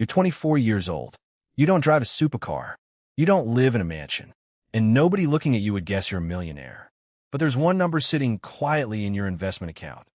You're 24 years old. You don't drive a supercar. You don't live in a mansion. And nobody looking at you would guess you're a millionaire. But there's one number sitting quietly in your investment account.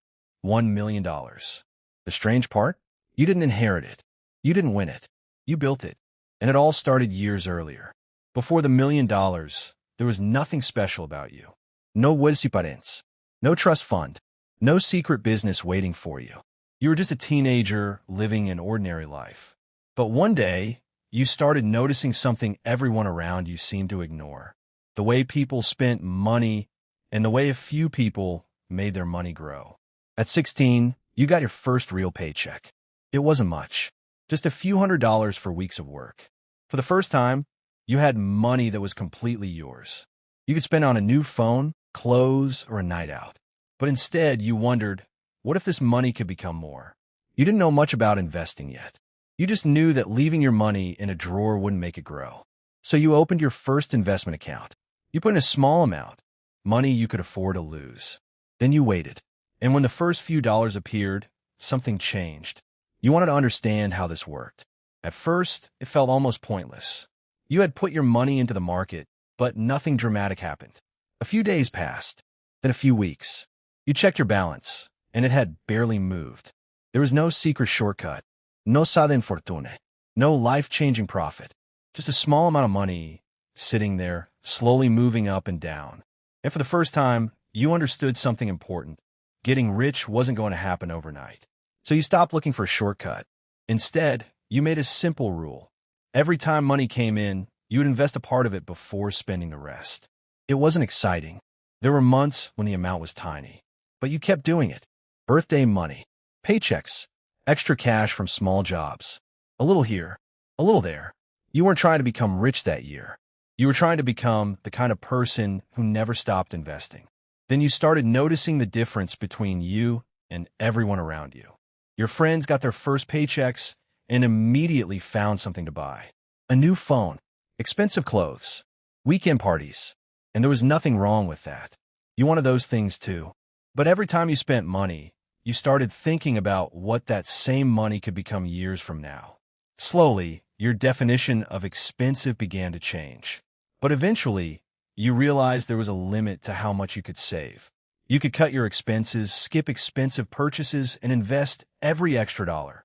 $1 million. The strange part? You didn't inherit it. You didn't win it. You built it. And it all started years earlier. Before the $1 million, there was nothing special about you. No huelsi parents. No trust fund. No secret business waiting for you. You were just a teenager living an ordinary life. But one day, you started noticing something everyone around you seemed to ignore. The way people spent money and the way a few people made their money grow. At 16, you got your first real paycheck. It wasn't much. Just a few $100s for weeks of work. For the first time, you had money that was completely yours. You could spend on a new phone, clothes, or a night out. But instead, you wondered, what if this money could become more? You didn't know much about investing yet. You just knew that leaving your money in a drawer wouldn't make it grow. So you opened your first investment account. You put in a small amount, money you could afford to lose. Then you waited. And when the first few dollars appeared, something changed. You wanted to understand how this worked. At first, it felt almost pointless. You had put your money into the market, but nothing dramatic happened. A few days passed, then a few weeks. You checked your balance, and it had barely moved. There was no secret shortcut, no saldo en fortune, no life-changing profit, just a small amount of money sitting there, slowly moving up and down. And for the first time, you understood something important. Getting rich wasn't going to happen overnight. So you stopped looking for a shortcut. Instead, you made a simple rule. Every time money came in, you would invest a part of it before spending the rest. It wasn't exciting. There were months when the amount was tiny. But you kept doing it. Birthday money, paychecks, extra cash from small jobs. A little here, a little there. You weren't trying to become rich that year. You were trying to become the kind of person who never stopped investing. Then you started noticing the difference between you and everyone around you. Your friends got their first paychecks and immediately found something to buy. A new phone, expensive clothes, weekend parties. And there was nothing wrong with that. You wanted those things too. But every time you spent money, you started thinking about what that same money could become years from now. Slowly, your definition of expensive began to change. But eventually, you realized there was a limit to how much you could save. You could cut your expenses, skip expensive purchases, and invest every extra dollar.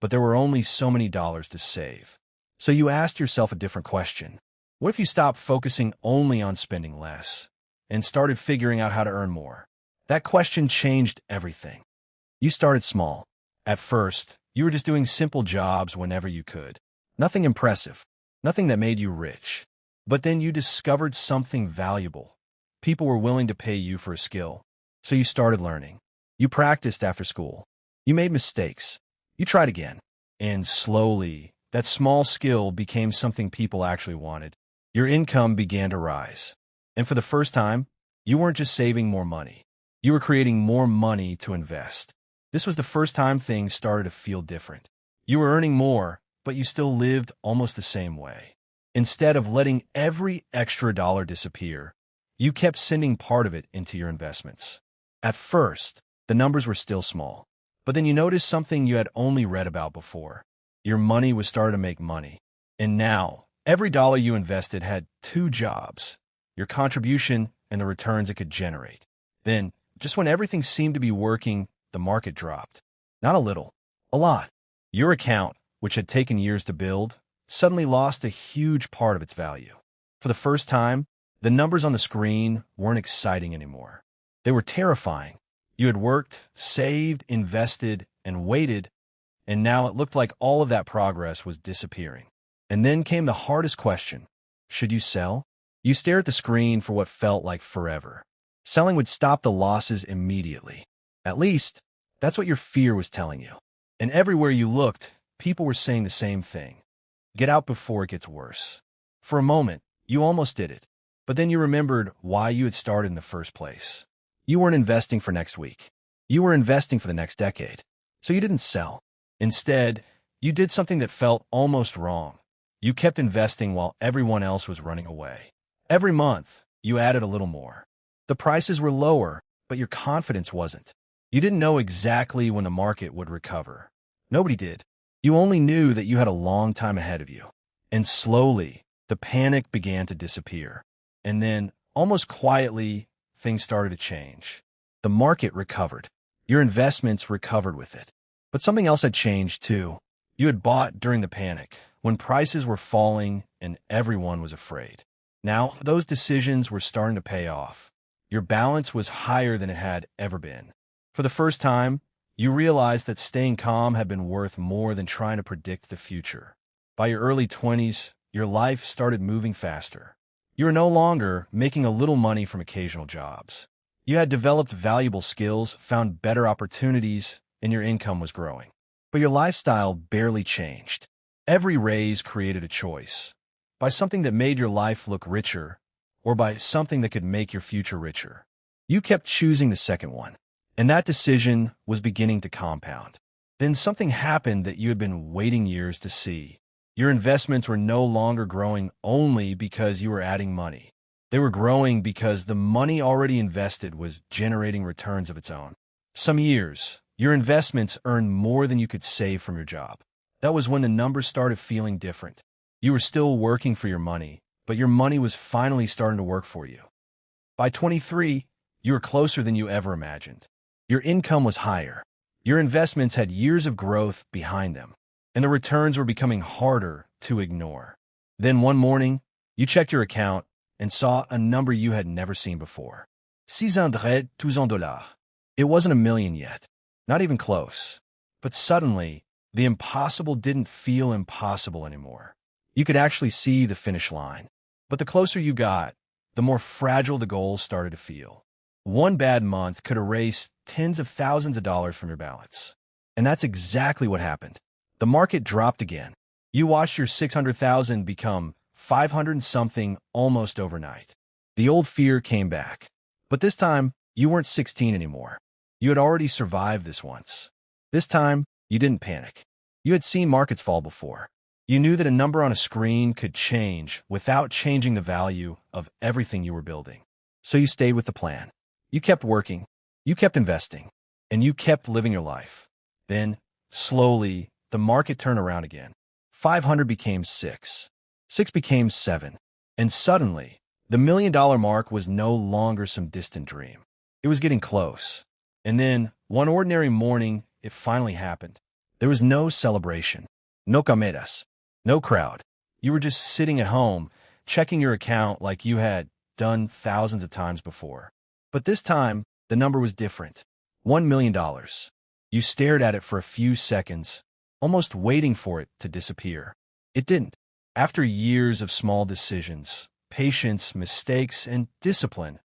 But there were only so many dollars to save. So you asked yourself a different question. What if you stopped focusing only on spending less and started figuring out how to earn more? That question changed everything. You started small. At first, you were just doing simple jobs whenever you could. Nothing impressive, nothing that made you rich. But then you discovered something valuable. People were willing to pay you for a skill. So you started learning. You practiced after school. You made mistakes. You tried again. And slowly, that small skill became something people actually wanted. Your income began to rise. And for the first time, you weren't just saving more money. You were creating more money to invest. This was the first time things started to feel different. You were earning more, but you still lived almost the same way. Instead of letting every extra dollar disappear, you kept sending part of it into your investments. At first, the numbers were still small. But then you noticed something you had only read about before. Your money was starting to make money. And now, every dollar you invested had two jobs: your contribution and the returns it could generate. Then, just when everything seemed to be working, the market dropped. Not a little, a lot. Your account, which had taken years to build, suddenly lost a huge part of its value. For the first time, the numbers on the screen weren't exciting anymore. They were terrifying. You had worked, saved, invested, and waited, and now it looked like all of that progress was disappearing. And then came the hardest question. Should you sell? You stared at the screen for what felt like forever. Selling would stop the losses immediately. At least, that's what your fear was telling you. And everywhere you looked, people were saying the same thing. Get out before it gets worse. For a moment, you almost did it. But then you remembered why you had started in the first place. You weren't investing for next week. You were investing for the next decade. So you didn't sell. Instead, you did something that felt almost wrong. You kept investing while everyone else was running away. Every month, you added a little more. The prices were lower, but your confidence wasn't. You didn't know exactly when the market would recover. Nobody did. You only knew that you had a long time ahead of you. And slowly, the panic began to disappear. And then, almost quietly, things started to change. The market recovered. Your investments recovered with it. But something else had changed too. You had bought during the panic, when prices were falling and everyone was afraid. Now, those decisions were starting to pay off. Your balance was higher than it had ever been. For the first time, you realized that staying calm had been worth more than trying to predict the future. By your early 20s, your life started moving faster. You were no longer making a little money from occasional jobs. You had developed valuable skills, found better opportunities, and your income was growing. But your lifestyle barely changed. Every raise created a choice. By something that made your life look richer, or by something that could make your future richer. You kept choosing the second one, and that decision was beginning to compound. Then something happened that you had been waiting years to see. Your investments were no longer growing only because you were adding money. They were growing because the money already invested was generating returns of its own. Some years, your investments earned more than you could save from your job. That was when the numbers started feeling different. You were still working for your money, but your money was finally starting to work for you. By 23, you were closer than you ever imagined. Your income was higher. Your investments had years of growth behind them, and the returns were becoming harder to ignore. Then one morning, you checked your account and saw a number you had never seen before. 600,000 dollars. It wasn't a million yet, not even close. But suddenly, the impossible didn't feel impossible anymore. You could actually see the finish line. But the closer you got, the more fragile the goals started to feel. One bad month could erase tens of thousands of dollars from your balance. And that's exactly what happened. The market dropped again. You watched your 600,000 become 500 something almost overnight. The old fear came back. But this time, you weren't 16 anymore. You had already survived this once. This time, you didn't panic. You had seen markets fall before. You knew that a number on a screen could change without changing the value of everything you were building. So you stayed with the plan. You kept working. You kept investing. And you kept living your life. Then, slowly, the market turned around again. 500 became 6. 6 became 7. And suddenly, the $1 million mark was no longer some distant dream. It was getting close. And then, one ordinary morning, it finally happened. There was no celebration, no cameras, no crowd. You were just sitting at home, checking your account like you had done thousands of times before. But this time, the number was different. $1 million. You stared at it for a few seconds, almost waiting for it to disappear. It didn't. After years of small decisions, patience, mistakes, and discipline,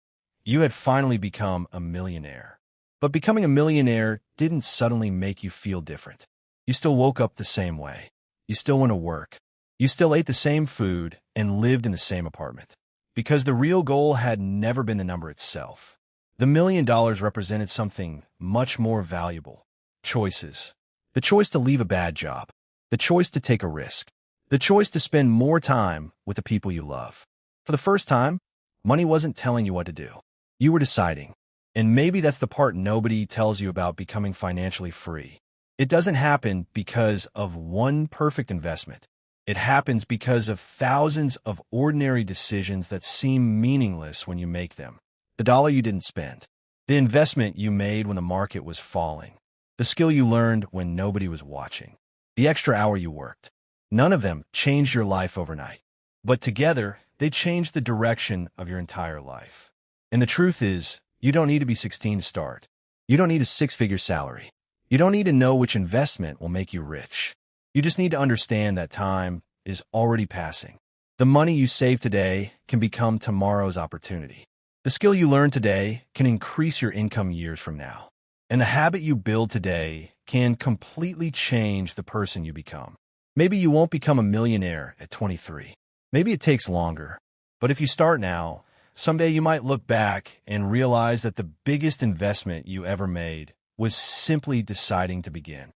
you had finally become a millionaire. But becoming a millionaire didn't suddenly make you feel different. You still woke up the same way. You still went to work. You still ate the same food and lived in the same apartment. Because the real goal had never been the number itself. The $1 million represented something much more valuable. Choices. The choice to leave a bad job. The choice to take a risk. The choice to spend more time with the people you love. For the first time, money wasn't telling you what to do. You were deciding. And maybe that's the part nobody tells you about becoming financially free. It doesn't happen because of one perfect investment. It happens because of thousands of ordinary decisions that seem meaningless when you make them. The dollar you didn't spend. The investment you made when the market was falling. The skill you learned when nobody was watching. The extra hour you worked. None of them changed your life overnight. But together, they changed the direction of your entire life. And the truth is, you don't need to be 16 to start. You don't need a six-figure salary. You don't need to know which investment will make you rich. You just need to understand that time is already passing. The money you save today can become tomorrow's opportunity. The skill you learn today can increase your income years from now. And the habit you build today can completely change the person you become. Maybe you won't become a millionaire at 23. Maybe it takes longer. But if you start now, someday you might look back and realize that the biggest investment you ever made was simply deciding to begin.